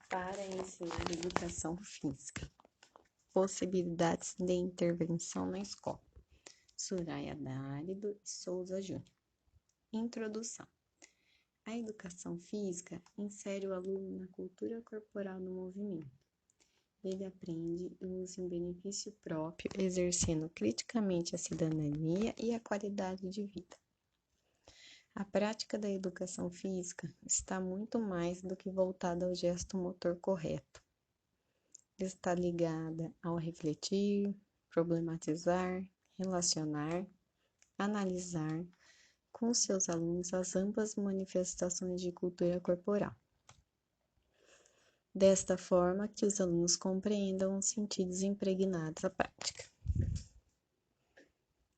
para ensinar educação física. Possibilidades de intervenção na escola. Soraya Dárido e Souza Júnior. Introdução. A educação física insere o aluno na cultura corporal do movimento. Ele aprende e usa em benefício próprio, exercendo criticamente a cidadania e a qualidade de vida. A prática da educação física está muito mais do que voltada ao gesto motor correto. Está ligada ao refletir, problematizar, relacionar, analisar com seus alunos as amplas manifestações de cultura corporal. Desta forma que os alunos compreendam os sentidos impregnados à prática.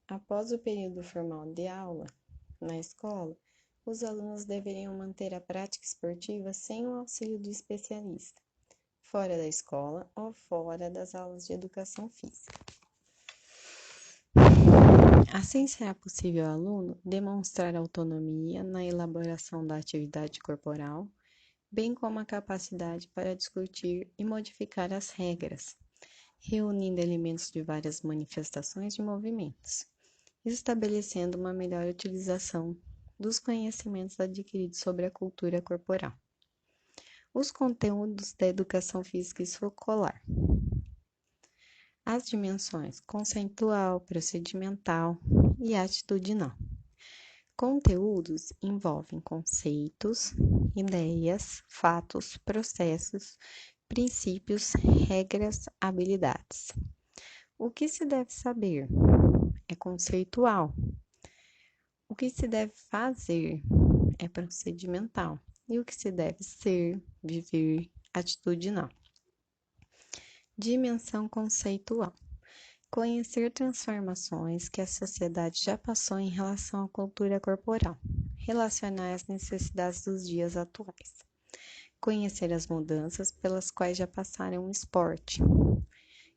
Após o período formal de aula, na escola, os alunos deveriam manter a prática esportiva sem o auxílio do especialista, fora da escola ou fora das aulas de educação física. Assim será possível ao aluno demonstrar autonomia na elaboração da atividade corporal, bem como a capacidade para discutir e modificar as regras, reunindo elementos de várias manifestações de movimentos, estabelecendo uma melhor utilização dos conhecimentos adquiridos sobre a cultura corporal. Os conteúdos da educação física escolar. As dimensões conceitual, procedimental e atitudinal. Conteúdos envolvem conceitos, ideias, fatos, processos, princípios, regras, habilidades. O que se deve saber é conceitual. O que se deve fazer é procedimental. E o que se deve ser, viver, atitudinal. Dimensão conceitual. Conhecer transformações que a sociedade já passou em relação à cultura corporal. Relacionar as necessidades dos dias atuais. Conhecer as mudanças pelas quais já passaram o esporte.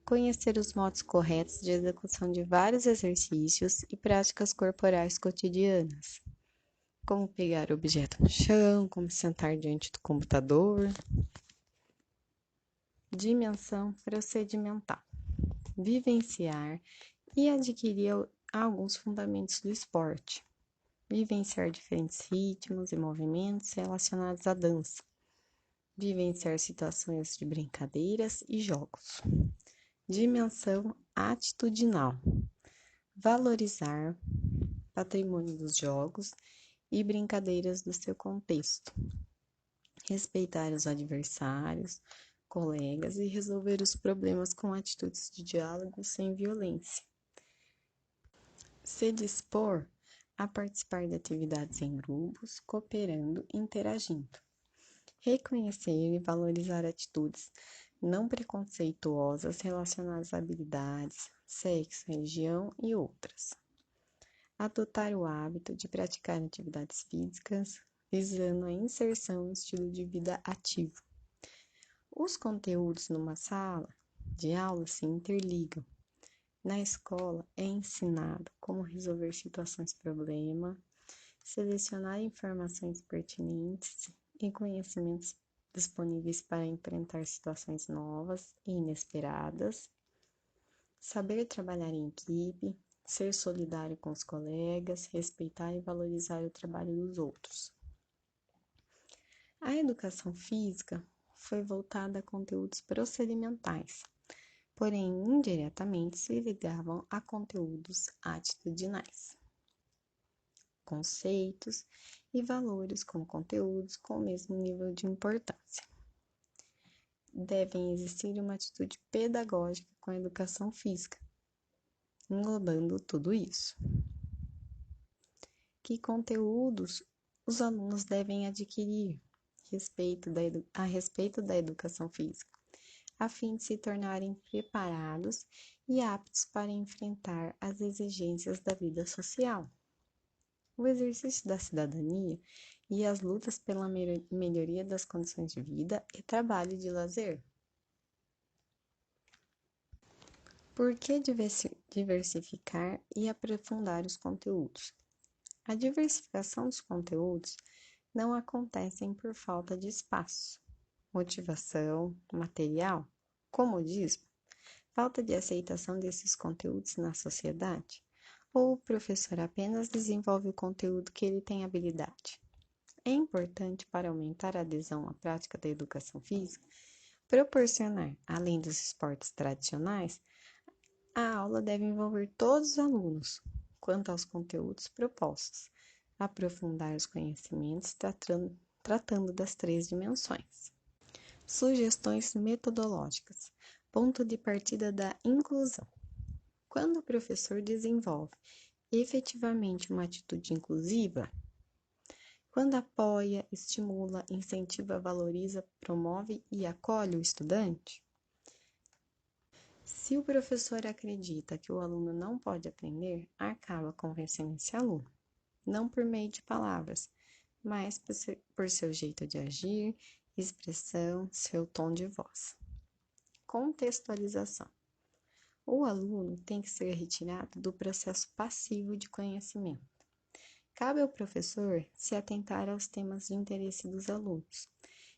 Conhecer os modos corretos de execução de vários exercícios e práticas corporais cotidianas. Como pegar o objeto no chão, como sentar diante do computador. Dimensão procedimental. Vivenciar e adquirir alguns fundamentos do esporte. Vivenciar diferentes ritmos e movimentos relacionados à dança. Vivenciar situações de brincadeiras e jogos. Dimensão atitudinal. Valorizar patrimônio dos jogos e brincadeiras do seu contexto. Respeitar os adversários, colegas e resolver os problemas com atitudes de diálogo sem violência. Se dispor a participar de atividades em grupos, cooperando e interagindo. Reconhecer e valorizar atitudes não preconceituosas relacionadas a habilidades, sexo, religião e outras. Adotar o hábito de praticar atividades físicas, visando a inserção em estilo de vida ativo. Os conteúdos numa sala de aula se interligam. Na escola é ensinado como resolver situações-problema, selecionar informações pertinentes e conhecimentos disponíveis para enfrentar situações novas e inesperadas, saber trabalhar em equipe, ser solidário com os colegas, respeitar e valorizar o trabalho dos outros. A educação física foi voltada a conteúdos procedimentais, porém indiretamente se ligavam a conteúdos atitudinais. Conceitos e valores como conteúdos com o mesmo nível de importância. Devem existir uma atitude pedagógica com a educação física, englobando tudo isso. Que conteúdos os alunos devem adquirir a respeito da educação física, a fim de se tornarem preparados e aptos para enfrentar as exigências da vida social. O exercício da cidadania e as lutas pela melhoria das condições de vida e trabalho de lazer. Por que diversificar e aprofundar os conteúdos? A diversificação dos conteúdos não acontece por falta de espaço, motivação, material, comodismo, falta de aceitação desses conteúdos na sociedade? Ou o professor apenas desenvolve o conteúdo que ele tem habilidade? É importante para aumentar a adesão à prática da educação física, proporcionar, além dos esportes tradicionais, a aula deve envolver todos os alunos, quanto aos conteúdos propostos, aprofundar os conhecimentos tratando das 3 dimensões. Sugestões metodológicas. Ponto de partida da inclusão. Quando o professor desenvolve efetivamente uma atitude inclusiva, quando apoia, estimula, incentiva, valoriza, promove e acolhe o estudante, se o professor acredita que o aluno não pode aprender, acaba convencendo esse aluno, não por meio de palavras, mas por seu jeito de agir, expressão, seu tom de voz. Contextualização. O aluno tem que ser retirado do processo passivo de conhecimento. Cabe ao professor se atentar aos temas de interesse dos alunos,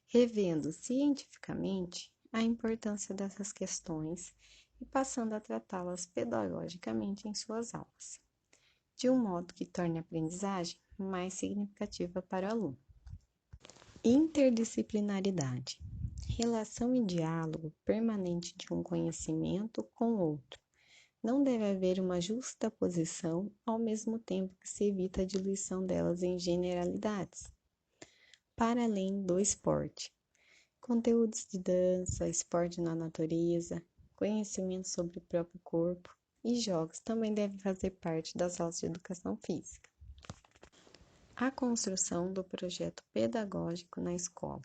revendo cientificamente a importância dessas questões e passando a tratá-las pedagogicamente em suas aulas, de um modo que torne a aprendizagem mais significativa para o aluno. Interdisciplinaridade. Relação e diálogo permanente de um conhecimento com outro. Não deve haver uma justaposição ao mesmo tempo que se evita a diluição delas em generalidades. Para além do esporte. Conteúdos de dança, esporte na natureza, conhecimento sobre o próprio corpo e jogos também devem fazer parte das aulas de educação física. A construção do projeto pedagógico na escola.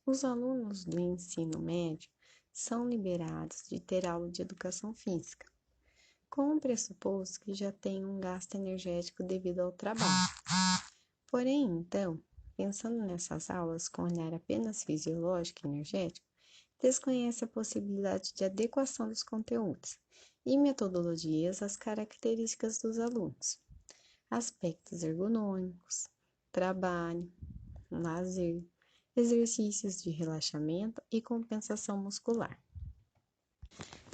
Os alunos do ensino médio são liberados de ter aula de educação física, com o pressuposto que já têm um gasto energético devido ao trabalho. Porém, então, pensando nessas aulas com olhar apenas fisiológico e energético, desconhece a possibilidade de adequação dos conteúdos e metodologias às características dos alunos, aspectos ergonômicos, trabalho, lazer, exercícios de relaxamento e compensação muscular.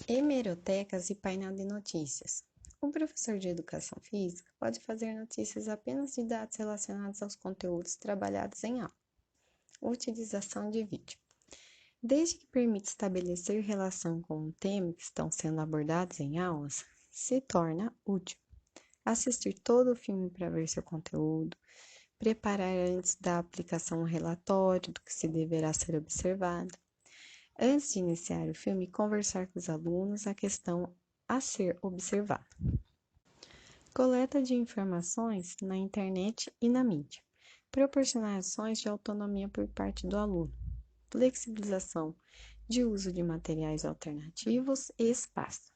Hemerotecas e painel de notícias. O professor de educação física pode fazer notícias apenas de dados relacionados aos conteúdos trabalhados em aula. Utilização de vídeo. Desde que permita estabelecer relação com o tema que estão sendo abordados em aulas, se torna útil. Assistir todo o filme para ver seu conteúdo, preparar antes da aplicação um relatório do que se deverá ser observado. Antes de iniciar o filme, conversar com os alunos a questão a ser observada. Coleta de informações na internet e na mídia. Proporcionar ações de autonomia por parte do aluno. Flexibilização de uso de materiais alternativos e espaço.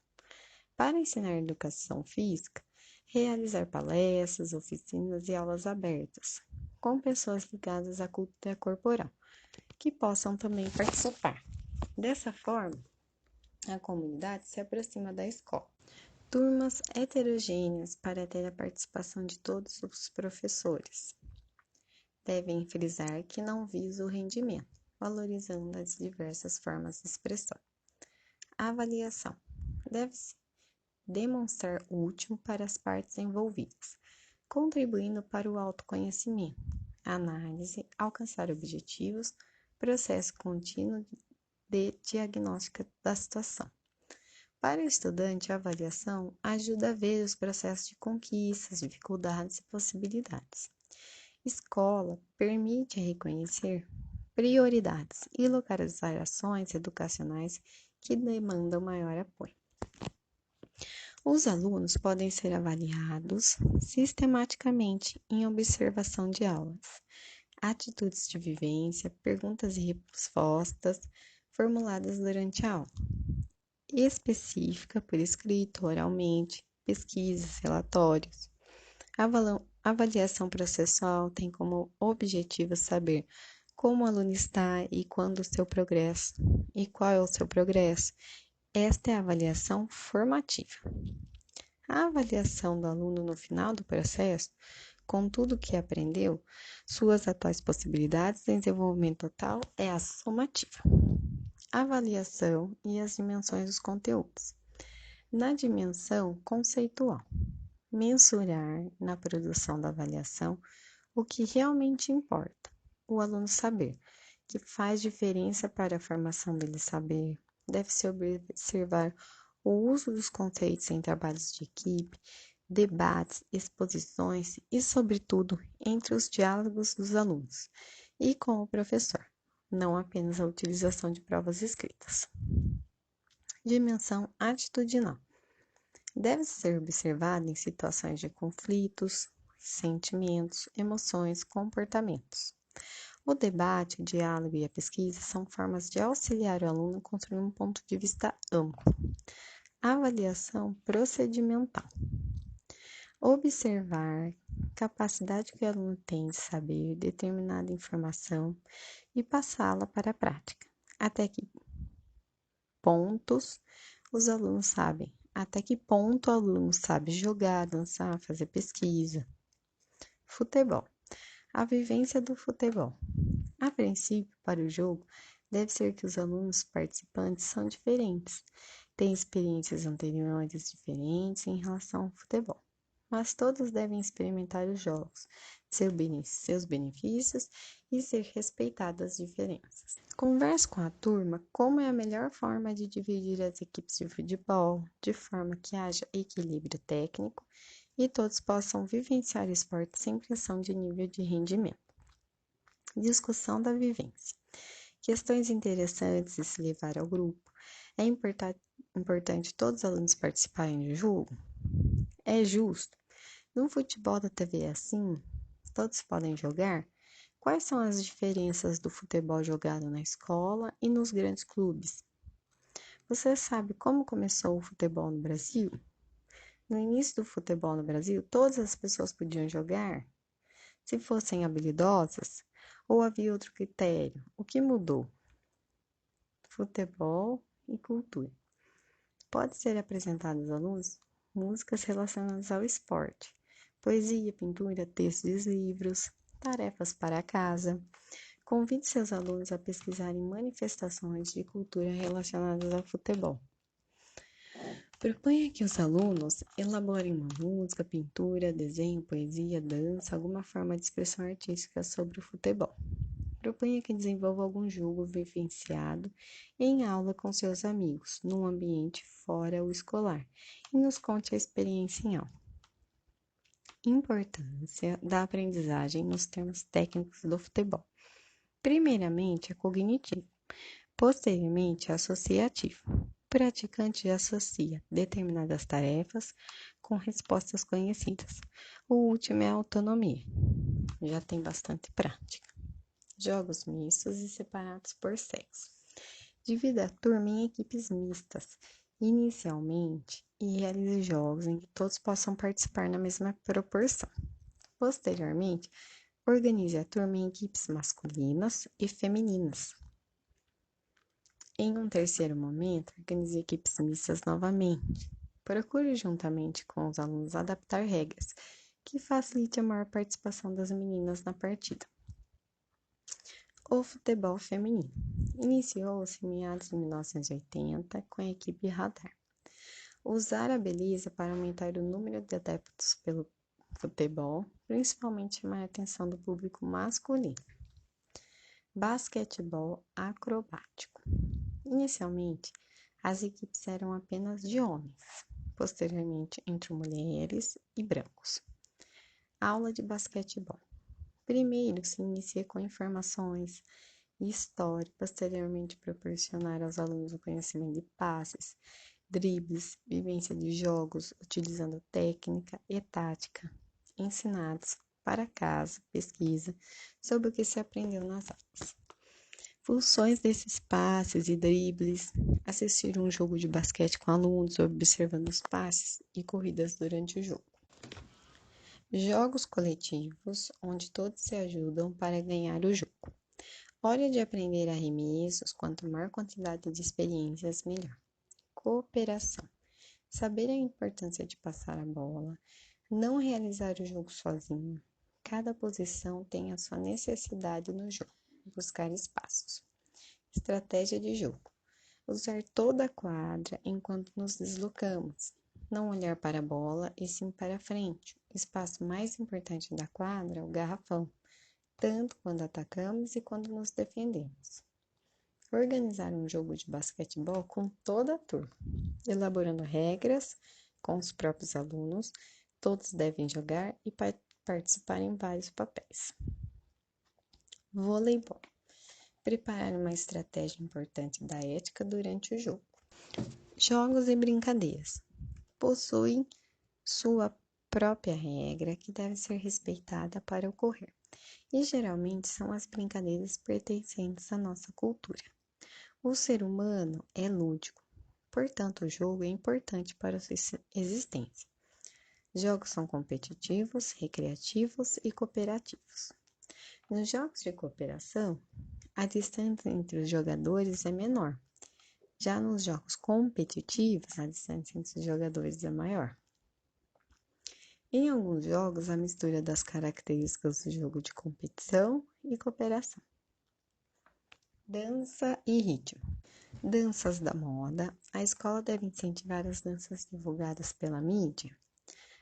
Para ensinar educação física, realizar palestras, oficinas e aulas abertas, com pessoas ligadas à cultura corporal, que possam também participar. Dessa forma, a comunidade se aproxima da escola. Turmas heterogêneas para ter a participação de todos os professores. Devem frisar que não visa o rendimento, valorizando as diversas formas de expressão. Avaliação. Deve-se demonstrar útil para as partes envolvidas, contribuindo para o autoconhecimento, análise, alcançar objetivos, processo contínuo de diagnóstico da situação. Para o estudante, a avaliação ajuda a ver os processos de conquistas, dificuldades e possibilidades. Escola permite reconhecer prioridades e localizar ações educacionais que demandam maior apoio. Os alunos podem ser avaliados sistematicamente em observação de aulas, atitudes de vivência, perguntas e respostas formuladas durante a aula, específica por escrito, oralmente, pesquisas, relatórios. A avaliação processual tem como objetivo saber como o aluno está e quando o seu progresso, e qual é o seu progresso. Esta é a avaliação formativa. A avaliação do aluno no final do processo com tudo o que aprendeu, suas atuais possibilidades de desenvolvimento total é a somativa. Avaliação e as dimensões dos conteúdos. Na dimensão conceitual, mensurar na produção da avaliação o que realmente importa, o aluno saber, que faz diferença para a formação dele saber. Deve-se observar o uso dos conceitos em trabalhos de equipe, debates, exposições e, sobretudo, entre os diálogos dos alunos e com o professor, não apenas a utilização de provas escritas. Dimensão atitudinal. Deve ser observada em situações de conflitos, sentimentos, emoções, comportamentos. O debate, o diálogo e a pesquisa são formas de auxiliar o aluno a construir um ponto de vista amplo. Avaliação procedimental. Observar capacidade que o aluno tem de saber determinada informação e passá-la para a prática. Até que pontos os alunos sabem? Até que ponto o aluno sabe jogar, dançar, fazer pesquisa? Futebol. A vivência do futebol. A princípio, para o jogo, deve ser que os alunos participantes são diferentes, têm experiências anteriores diferentes em relação ao futebol, mas todos devem experimentar os jogos, seus benefícios e ser respeitadas as diferenças. Converse com a turma como é a melhor forma de dividir as equipes de futebol, de forma que haja equilíbrio técnico e todos possam vivenciar o esporte sem pressão de nível de rendimento. Discussão da vivência. Questões interessantes de se levar ao grupo. É importante todos os alunos participarem do jogo? É justo? No futebol da TV é assim? Todos podem jogar? Quais são as diferenças do futebol jogado na escola e nos grandes clubes? Você sabe como começou o futebol no Brasil? No início do futebol no Brasil, todas as pessoas podiam jogar? Se fossem habilidosas? Ou havia outro critério? O que mudou? Futebol e cultura. Pode ser apresentado aos alunos músicas relacionadas ao esporte, poesia, pintura, textos de livros, tarefas para casa. Convide seus alunos a pesquisarem manifestações de cultura relacionadas ao futebol. Proponha que os alunos elaborem uma música, pintura, desenho, poesia, dança, alguma forma de expressão artística sobre o futebol. Proponha que desenvolva algum jogo vivenciado em aula com seus amigos, num ambiente fora o escolar, e nos conte a experiência em aula. Importância da aprendizagem nos termos técnicos do futebol. Primeiramente, é cognitivo, posteriormente, associativo. O praticante associa determinadas tarefas com respostas conhecidas. O último é a autonomia, já tem bastante prática. Jogos mistos e separados por sexo. Divida a turma em equipes mistas, inicialmente, e realize jogos em que todos possam participar na mesma proporção. Posteriormente, organize a turma em equipes masculinas e femininas. Em um terceiro momento, organize equipes mistas novamente. Procure, juntamente com os alunos, adaptar regras que facilite a maior participação das meninas na partida. O futebol feminino. Iniciou-se em meados de 1980 com a equipe Radar. Usar a beleza para aumentar o número de adeptos pelo futebol, principalmente chamar a atenção do público masculino. Basquetebol acrobático. Inicialmente, as equipes eram apenas de homens, posteriormente entre mulheres e brancos. Aula de basquetebol. Primeiro se inicia com informações e história, posteriormente proporcionar aos alunos o conhecimento de passes, dribles, vivência de jogos, utilizando técnica e tática, ensinados para casa, pesquisa sobre o que se aprendeu nas aulas. Funções desses passes e dribles: assistir um jogo de basquete com alunos, observando os passes e corridas durante o jogo. Jogos coletivos, onde todos se ajudam para ganhar o jogo. Hora de aprender arremessos, quanto maior quantidade de experiências, melhor. Cooperação. Saber a importância de passar a bola, não realizar o jogo sozinho, Cada posição tem a sua necessidade no jogo. Buscar espaços. Estratégia de jogo. Usar toda a quadra enquanto nos deslocamos. Não olhar para a bola e sim para frente. O espaço mais importante da quadra é o garrafão, tanto quando atacamos e quando nos defendemos. Organizar um jogo de basquetebol com toda a turma, elaborando regras com os próprios alunos. Todos devem jogar e participar em vários papéis. Voleibol. Preparar uma estratégia importante da ética durante o jogo. Jogos e brincadeiras. Possuem sua própria regra que deve ser respeitada para ocorrer, e geralmente são as brincadeiras pertencentes à nossa cultura. O ser humano é lúdico, portanto o jogo é importante para sua existência. Jogos são competitivos, recreativos e cooperativos. Nos jogos de cooperação, a distância entre os jogadores é menor. Já nos jogos competitivos, a distância entre os jogadores é maior. Em alguns jogos, a mistura das características do jogo de competição e cooperação. Dança e ritmo. Danças da moda. A escola deve incentivar as danças divulgadas pela mídia.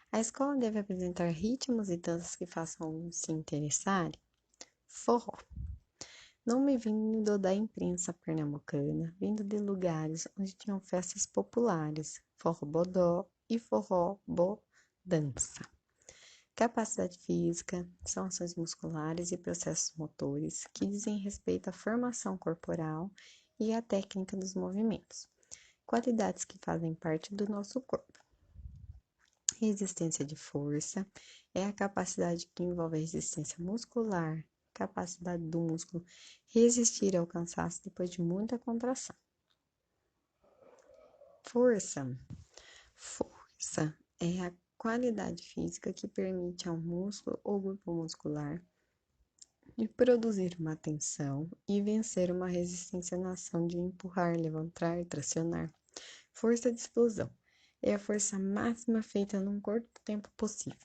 A escola deve apresentar ritmos e danças que façam alunos se interessarem. Forró. Nome vindo da imprensa pernambucana, vindo de lugares onde tinham festas populares, forró-bodó e forró-bo-dança. Capacidade física são ações musculares e processos motores que dizem respeito à formação corporal e à técnica dos movimentos, qualidades que fazem parte do nosso corpo. Resistência de força é a capacidade que envolve a resistência muscular, capacidade do músculo resistir ao cansaço depois de muita contração. Força é a qualidade física que permite ao músculo ou grupo muscular de produzir uma tensão e vencer uma resistência na ação de empurrar, levantar, tracionar. Força de explosão é a força máxima feita num curto tempo possível.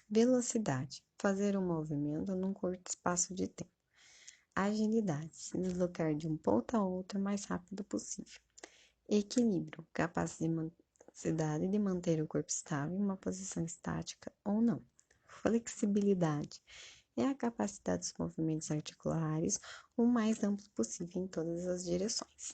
Velocidade, fazer um movimento num curto espaço de tempo. Agilidade, se deslocar de um ponto a outro o mais rápido possível. Equilíbrio, capacidade de manter o corpo estável em uma posição estática ou não. Flexibilidade é a capacidade dos movimentos articulares o mais amplo possível em todas as direções.